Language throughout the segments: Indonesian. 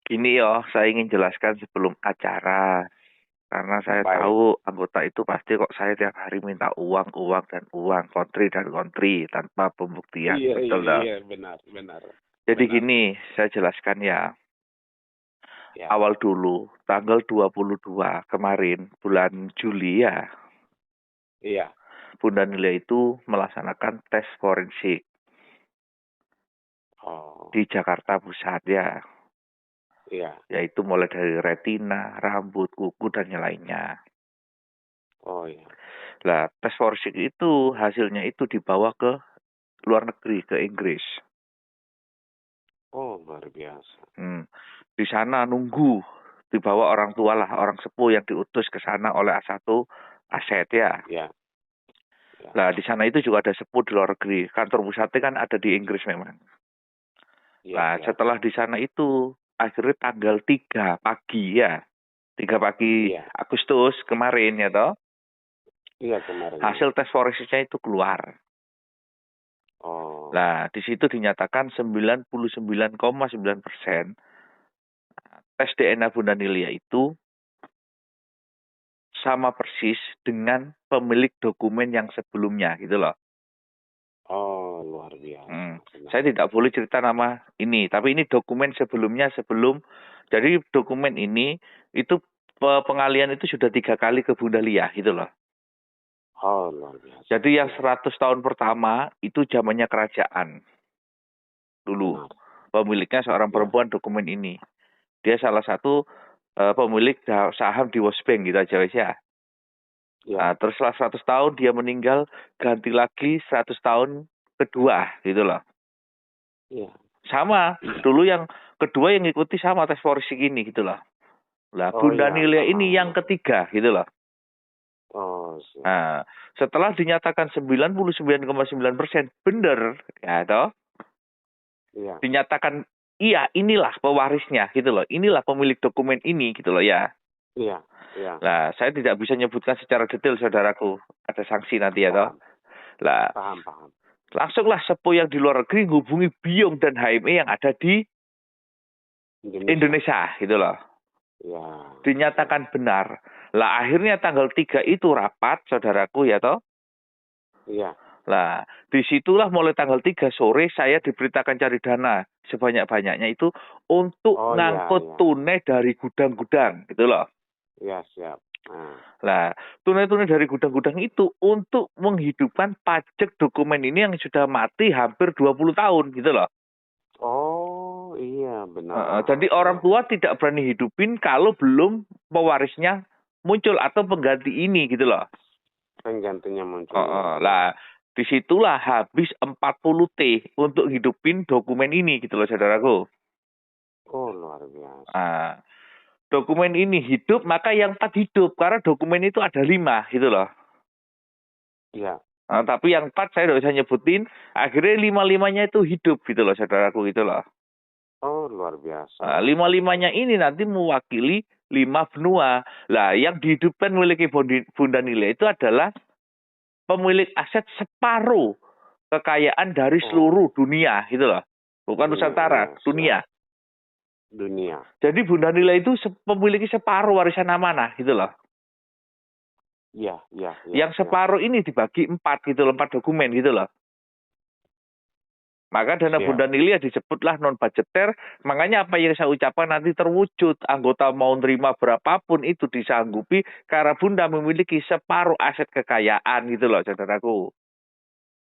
Gini yo, saya ingin jelaskan sebelum acara. Karena saya Baik. tahu anggota itu pasti kok saya tiap hari minta uang, uang, dan uang, kontri dan kontri, tanpa pembuktian. Iya, iya, Betul dong? iya, benar, benar, Jadi benar. gini, saya jelaskan ya. Ya, Awal dulu, tanggal 22 kemarin, bulan Juli ya, iya. Bunda Nilia itu melaksanakan tes forensik Oh, di Jakarta Pusat ya. iya. Yaitu mulai dari retina, rambut, kuku, dan yang lainnya. Oh, iya. Nah, tes forensik itu hasilnya itu dibawa ke luar negeri, ke Inggris. Oh, luar biasa. Hmm. Di sana nunggu dibawa orang tua lah, orang sepuh yang diutus ke sana oleh A1 Aset ya. Ya, ya, Nah, di sana itu juga ada sepuh di luar negeri. Kantor pusatnya kan ada di Inggris memang. iya, Nah, iya, setelah di sana itu akhirnya tanggal 3 pagi ya. 3 pagi iya. Agustus kemarin ya toh. Iya, kemarin ya. Hasil tes forensiknya itu keluar. Oh, Nah, di situ dinyatakan 99,9% tes DNA Bunda Nilia itu sama persis dengan pemilik dokumen yang sebelumnya gitu loh. oh, luar biasa. Benar. Saya tidak boleh cerita nama ini, tapi ini dokumen sebelumnya sebelum. Jadi dokumen ini itu pengalian itu sudah 3 kali ke Bunda Lia gitu loh. Oh, luar biasa. Jadi yang Iya, iya. 100 tahun pertama itu zamannya kerajaan dulu. Benar. Pemiliknya seorang Ya, perempuan dokumen ini. Dia salah satu pemilik saham di Wosbank gitu aja wes ya. ya, Nah, terus setelah 100 tahun dia meninggal, ganti lagi 100 tahun kedua gitu loh. iya. Sama, dulu yang kedua yang ngikuti sama tes forensik ini gitu loh. Lah, Oh, Bunda iya, Nilia ini yang paham. ketiga gitu loh. Oh, siap. Nah, setelah dinyatakan 99,9% benar, ya toh, Iya, dinyatakan iya inilah pewarisnya gitu loh. Inilah pemilik dokumen ini gitu loh ya. iya, iya. Nah, saya tidak bisa nyebutkan secara detail saudaraku. Ada sanksi nanti ya toh. Paham, Lah, paham, paham. langsunglah sepuh yang di luar negeri hubungi Biong dan HME yang ada di Indonesia. Indonesia gitu loh. Ya, siap. Dinyatakan benar. Lah akhirnya tanggal 3 itu rapat saudaraku ya toh. Iya. Lah disitulah mulai tanggal 3 sore saya diberitakan cari dana sebanyak-banyaknya itu untuk Oh, iya, ngangkut iya. tunai dari gudang-gudang gitu loh. Iya, siap. Nah, Lah tunai-tunai dari gudang-gudang itu untuk menghidupkan pajak dokumen ini yang sudah mati hampir 20 tahun gitu loh. oh, iya, benar. Jadi orang Ya, tua tidak berani hidupin kalau belum pewarisnya muncul atau pengganti ini gitu loh. penggantinya muncul ya. Ya. Lah disitulah habis 40 T untuk hidupin dokumen ini gitu loh saudaraku. Oh, luar biasa. Nah, dokumen ini hidup maka yang 4 hidup karena dokumen itu ada 5 gitu loh. Iya. Nah, tapi yang 4 saya tidak bisa nyebutin. Akhirnya 5-5-nya itu hidup gitu loh saudaraku gitu loh. Oh, luar biasa. Nah, 5-5-nya ini nanti mewakili 5 benua. Lah yang dihidupkan milik Bunda Nilia itu adalah pemilik aset separuh kekayaan dari Oh, seluruh dunia gitu loh. Bukan iya, iya, Nusantara, siap. dunia. Dunia. Jadi Bunda Nila itu memiliki separuh warisan amanah gitu loh. Iya, iya, iya, Yang iya. separuh ini dibagi 4 gitu loh, 4 dokumen gitu loh. Maka dana Siap. Bunda Nilia disebutlah non budgeter. Makanya apa yang saya ucapkan nanti terwujud. Anggota mau nerima berapapun itu disanggupi karena Bunda memiliki separuh aset kekayaan gitu loh saudaraku.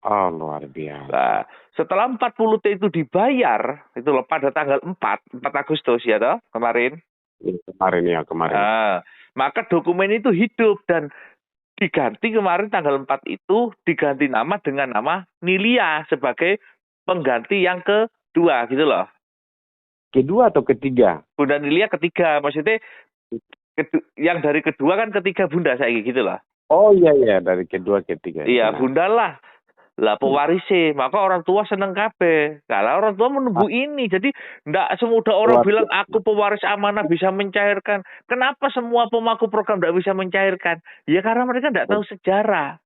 Oh, luar biasa. Nah, setelah 40 T itu dibayar, itu loh pada tanggal 4 Agustus ya toh, kemarin. Ini kemarin ya, kemarin. Nah, maka dokumen itu hidup dan diganti kemarin tanggal 4 itu diganti nama dengan nama Nilia sebagai pengganti yang kedua gitu loh. Kedua atau ketiga? Bunda Nilia ketiga, maksudnya yang dari kedua kan ketiga Bunda saya gitu loh. Oh, iya, iya. Dari kedua, ketiga. Ya, Iya, benar. Bunda lah pewarisnya, maka orang tua seneng kabeh. Kalau orang tua menunggu ini, jadi ndak semudah orang Luar bilang biasa. aku pewaris amanah bisa mencairkan. Kenapa semua pemangku program ndak bisa mencairkan? Ya karena mereka ndak tahu sejarah.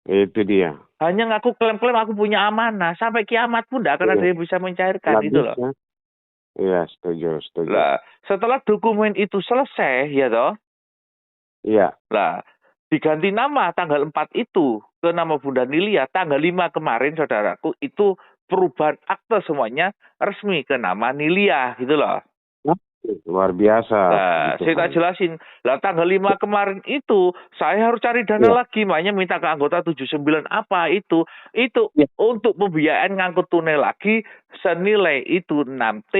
Itu dia. Hanya ngaku klaim-klaim aku punya amanah. Sampai kiamat pun ndak akan ada Iya. yang bisa mencairkan Nggak itu loh. bisa. Iya, setuju, setuju. Lah, setelah dokumen itu selesai, ya toh, Iya, lah diganti nama tanggal 4 itu ke nama Bunda Nilia. Tanggal 5 kemarin, saudaraku, itu perubahan akte semuanya resmi ke nama Nilia, gitu loh. luar biasa. Nah, Puji saya Tuhan. tak jelasin. Lah tanggal 5 kemarin itu saya harus cari dana Iya. lagi, makanya minta ke anggota 79 apa itu. Itu Iya. untuk pembiayaan ngangkut tunai lagi senilai itu 6T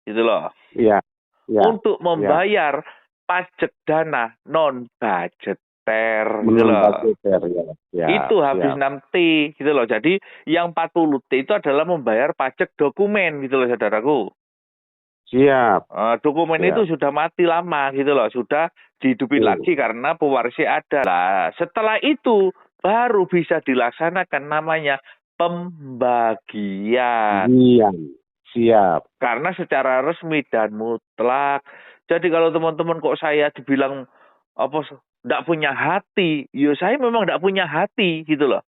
gitu loh. Iya. Iya. Untuk membayar pajak dana non budgeter gitu loh. Budgeter, ya. Ya, Itu habis siap. 6T gitu loh. Jadi yang 40T itu adalah membayar pajak dokumen gitu loh, saudaraku. Siap. Dokumen Siap. itu sudah mati lama gitu loh, sudah dihidupin lagi karena pewarisnya ada. Nah, setelah itu baru bisa dilaksanakan namanya pembagian. Iya. Siap. Karena secara resmi dan mutlak. Jadi kalau teman-teman kok saya dibilang apa enggak punya hati, ya saya memang enggak punya hati gitu loh.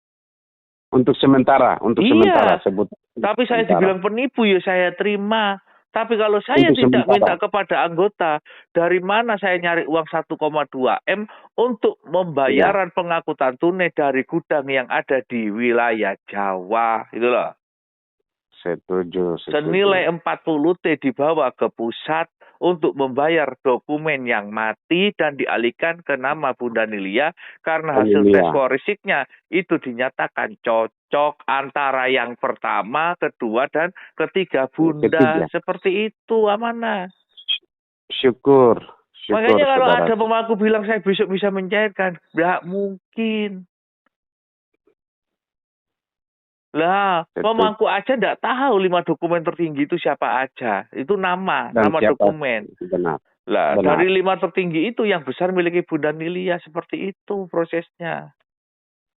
Untuk sementara, sementara sebut. Tapi saya dibilang penipu, ya saya terima. Tapi kalau saya Untuk tidak sementara. minta kepada anggota, dari mana saya nyari uang 1,2 M untuk pembayaran pengangkutan tunai dari gudang yang ada di wilayah Jawa, gitu loh. Setuju. Senilai 40T dibawa ke pusat untuk membayar dokumen yang mati dan dialihkan ke nama Bunda Nilia karena hasil tes forensiknya itu dinyatakan cocok antara yang pertama, kedua, dan ketiga Bunda. Seperti itu, amanah. Syukur. Makanya kalau ada pemangku bilang saya besok bisa mencairkan, nggak mungkin. Lah, pemangku aja enggak tahu 5 dokumen tertinggi itu siapa aja. Itu nama dokumen. Benar. Lah, dari 5 tertinggi itu yang besar miliki Bunda Nilia, seperti itu prosesnya.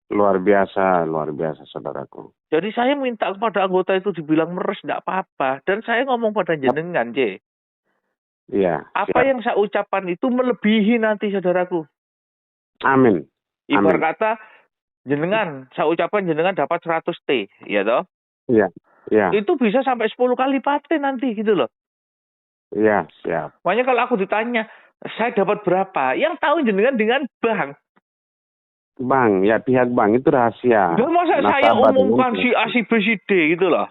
Luar biasa, saudaraku. Jadi saya minta kepada anggota itu dibilang meres enggak apa-apa, dan saya ngomong pada jenengan, C. Iya. Apa yang saya ucapkan itu melebihi nanti, saudaraku. Amin. Ibarat kata jenengan, saya ucapkan jenengan dapat 100T, ya toh? Iya, iya. Itu bisa sampai 10 kali lipat nanti gitu loh. Iya, siap. Makanya kalau aku ditanya, saya dapat berapa? Yang tahu jenengan dengan bank. Bank, ya pihak bank itu rahasia. Enggak masa saya umumkan si A, si B, si D gitu loh.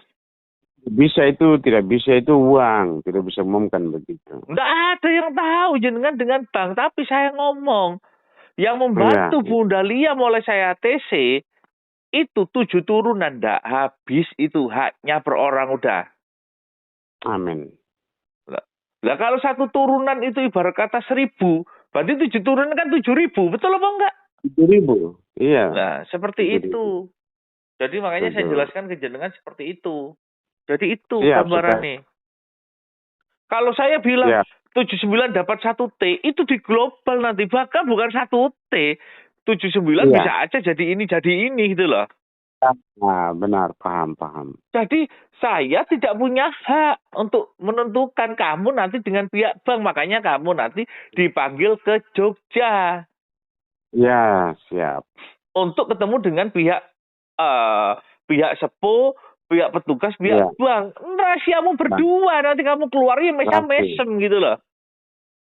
Bisa itu, tidak bisa itu uang. Tidak bisa umumkan begitu. Enggak ada yang tahu jenengan dengan bank. Tapi saya ngomong, yang membantu Bunda Lia mulai saya TC, itu 7 turunan ndak habis itu haknya per orang udah. Amin. Lah kalau 1 turunan itu ibarat kata 1.000, berarti 7 turunan kan 7.000, betul apa enggak? 7.000, iya. Nah, seperti itu. Jadi makanya saya jelaskan ke jenengan seperti itu. Jadi itu gambarannya. Kalau saya bilang 79 dapat 1T, itu di global nanti. Bahkan bukan 1T. 79 bisa aja jadi ini gitu loh. Nah, benar, paham. Jadi saya tidak punya hak untuk menentukan kamu nanti dengan pihak bank. Makanya kamu nanti dipanggil ke Jogja. Ya, siap. Untuk ketemu dengan pihak sepo, pihak petugas, pihak bank. Rahasiamu berdua, nanti kamu keluarnya mesem gitu loh.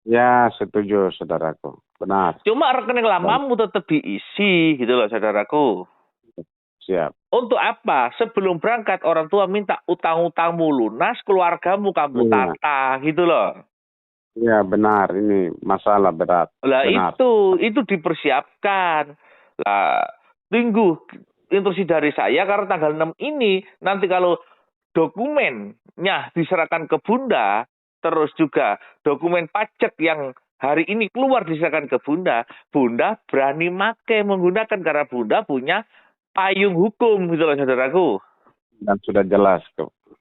Ya, setuju, saudaraku. Benar. Cuma rekening lamamu tetap diisi gitu loh, saudaraku. Siap. Untuk apa? Sebelum berangkat orang tua minta utang-utangmu lunas, keluargamu kamu tata gitu loh. Ya, benar. Ini masalah berat. Lah itu dipersiapkan. Lah, tunggu instruksi dari saya karena tanggal 6 ini nanti kalau dokumennya diserahkan ke Bunda, terus juga dokumen pajak yang hari ini keluar diserahkan ke Bunda, Bunda berani menggunakan karena Bunda punya payung hukum gitu loh, saudaraku. Dan sudah jelas.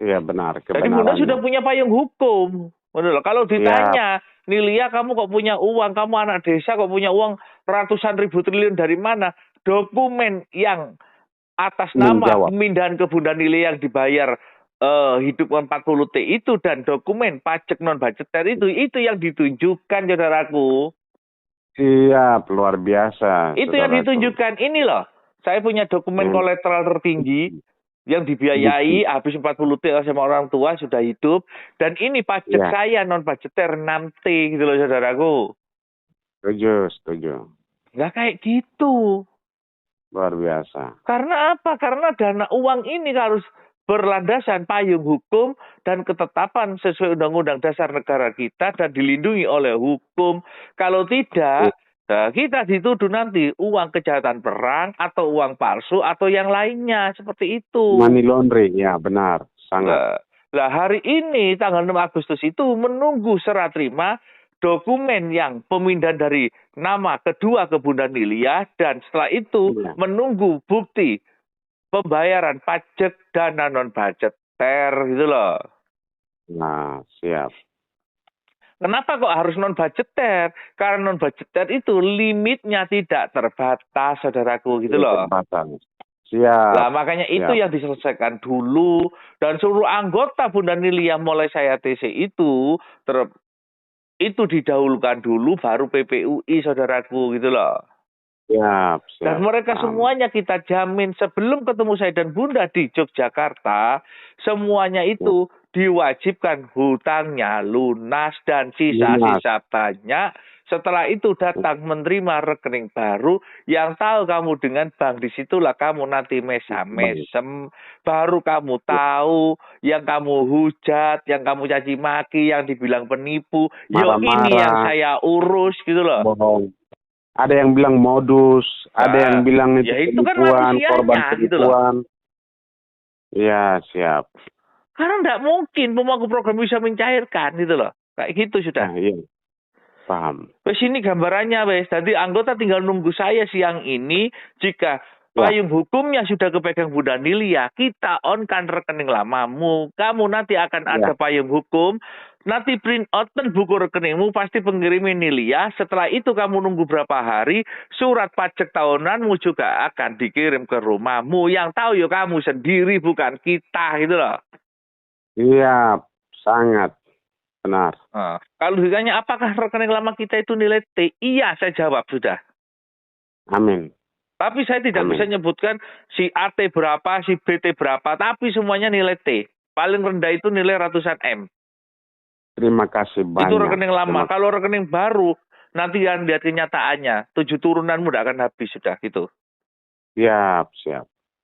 Iya, benar. Jadi Bunda sudah punya payung hukum. Benar. Kalau ditanya, Nilia kamu kok punya uang, kamu anak desa kok punya uang ratusan ribu triliun dari mana? Dokumen yang atas nama pemindahan ke Bunda Nilia yang dibayar hidup 40T itu dan dokumen pajak non budgeter itu yang ditunjukkan, saudaraku. Siap, luar biasa. Itu yang ditunjukkan. Ini loh, saya punya dokumen kolateral tertinggi yang dibiayai habis 40 T sama orang tua sudah hidup, dan ini pajak saya non budgeter 6 T gitu loh saudaraku. Setuju. Nggak kayak gitu. Luar biasa. Karena apa? Karena dana uang ini harus berlandasan payung hukum dan ketetapan sesuai Undang-Undang Dasar Negara kita dan dilindungi oleh hukum. Kalau tidak, nah, kita dituduh nanti uang kejahatan perang atau uang palsu atau yang lainnya seperti itu. Money laundering, ya benar, sangat. Nah, hari ini tanggal 6 Agustus itu menunggu serah terima dokumen yang pemindahan dari nama kedua ke Bunda Nilia, dan setelah itu menunggu bukti pembayaran pajak dana non budgeter gitu loh. Nah, siap. Kenapa kok harus non budgeter? Karena non budgeter itu limitnya tidak terbatas, saudaraku, gitu loh. Terbatas. Siap. Nah, makanya itu yang diselesaikan dulu, dan seluruh anggota Bunda Nilia mulai saya TC itu didahulukan dulu, baru PPUI, saudaraku, gitu loh. Siap. Dan mereka semuanya kita jamin sebelum ketemu saya dan Bunda di Yogyakarta, semuanya itu diwajibkan hutangnya lunas dan sisa-sisa banyak. Setelah itu datang menerima rekening baru, yang tahu kamu dengan bank, disitulah kamu nanti mesem, baru kamu tahu yang kamu hujat, yang kamu caci maki, yang dibilang penipu, ini yang saya urus gitu loh. Bohong. Ada yang bilang modus, ada yang bilang itu kan korban penipuan. Ya, siap. Karena tidak mungkin pemangku program bisa mencairkan gitu loh. Kayak gitu sudah. Iya. Paham. Wes ini gambarannya, wes. Tadi anggota tinggal nunggu saya siang ini. Jika payung hukumnya sudah kepegang Bunda Nilia, kita on-kan rekening lamamu. Kamu nanti akan ada payung hukum. Nanti print out buku rekeningmu, pasti pengirimin Nilia. Setelah itu kamu nunggu berapa hari, surat pajak tahunanmu juga akan dikirim ke rumahmu. Yang tahu ya kamu sendiri, bukan kita gitu loh. Iya, sangat. Benar. Nah, kalau ditanya apakah rekening lama kita itu nilai T, iya saya jawab sudah. Amin. Tapi saya tidak bisa nyebutkan si AT berapa, si BT berapa, tapi semuanya nilai T. Paling rendah itu nilai ratusan M. Terima kasih banyak. Itu rekening lama. Kalau rekening baru, nanti yang lihat kenyataannya, 7 turunanmu tidak akan habis sudah gitu. Siap.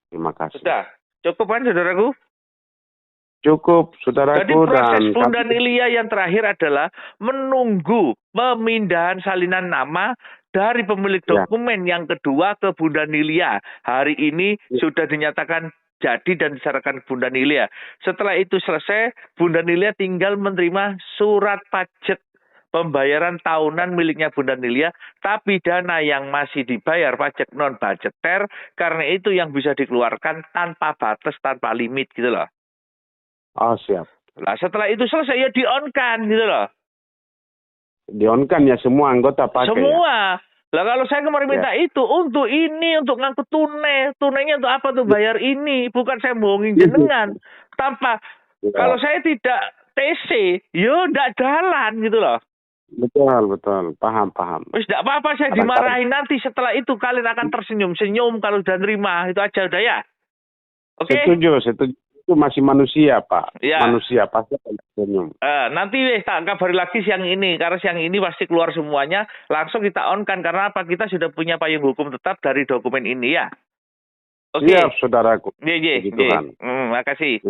Terima kasih. Sudah. Cukup kan saudaraku? Cukup, saudaraku. Jadi proses Bunda Nilia yang terakhir adalah menunggu pemindahan salinan nama dari pemilik dokumen yang kedua ke Bunda Nilia. Hari ini sudah dinyatakan jadi dan diserahkan ke Bunda Nilia. Setelah itu selesai, Bunda Nilia tinggal menerima surat pajak pembayaran tahunan miliknya Bunda Nilia, tapi dana yang masih dibayar pajak non budgeter, karena itu yang bisa dikeluarkan tanpa batas, tanpa limit gitu loh. Oh, siap. Nah, setelah itu selesai ya di-on-kan gitu loh. Di-on-kan ya semua anggota pakai. Semua. Lah kalau saya kemarin minta itu untuk ini, untuk ngangkut tunai. Tunainya untuk apa tuh? Bayar ini. Bukan saya bohongin jenengan. Tanpa kalau saya tidak TC, yo ndak jalan gitu loh. Betul. Paham. Wis ndak apa-apa saya dimarahin nanti, setelah itu kalian akan tersenyum-senyum kalau sudah nerima. Itu aja udah ya. Oke? Setuju. Itu masih manusia, Pak. Ya. Manusia pasti akan senyum. Nanti tak kabari lagi siang ini, karena siang ini pasti keluar semuanya. Langsung kita on-kan, karena apa? Kita sudah punya payung hukum tetap dari dokumen ini ya. Oke. Siap, saudaraku. Iya. Makasih.